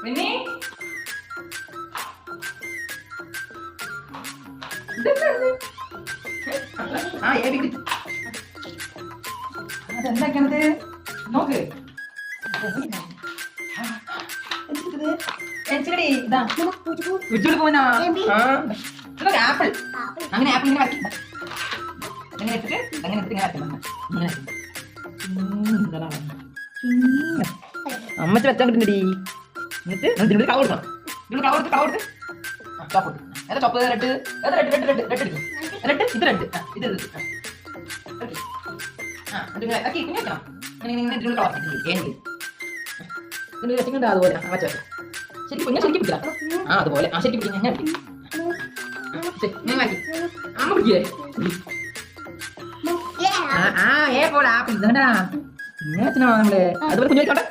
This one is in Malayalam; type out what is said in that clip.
മിന്നി ആ അതെന്താക്കണത് നോക്ക് ഇതാ പോനാ ആപ്പിൾ അങ്ങനെ ആപ്പിൾ ഇങ്ങനെ വരയ്ക്കും ഇങ്ങനെ എടുത്തിട്ട് അങ്ങനെ എടുത്തിട്ട് ഇങ്ങനെ വരയ്ക്കണം അമ്മച്ച് വെച്ചാൽ കിട്ടുന്നടി എന്നിട്ട് ഇതിനോട് കവർ കൊടുക്കണം ഇതിനോട് കവർ കൊടുത്ത് കവർ കൊടുത്ത് ചോപ്പ് കൊടുക്കും ഏതാ ചോപ്പ് റെഡ് ഏതാ റെഡ് റെഡ് റെഡ് റെഡ് എടുക്കും റെഡ് ഇത് റെഡ് ഇത് ഇങ്ങനെ ആക്കി ഇങ്ങനെ വെക്കണം ഇങ്ങനെ ഇതിനോട് കവർ ഏനെങ്കിൽ ഇതിന് വെച്ചിട്ടുണ്ട് അതുപോലെ വച്ച വെച്ച ശരിക്കും ഇങ്ങനെ ശരിക്കും പിടിക്കാം ആ അതുപോലെ ആ ശരിക്കും പിടിക്കും ഞാൻ പിടിക്കും ഞാൻ മാറ്റി അമ്മ പിടിക്കേ ആ ഏ പോലെ ആപ്പിൾ ഇതാണ്ടാ ഇങ്ങനെ വെച്ചോ നമ്മള് അതുപോലെ കുഞ്ഞു വെച്ചോട്ടെ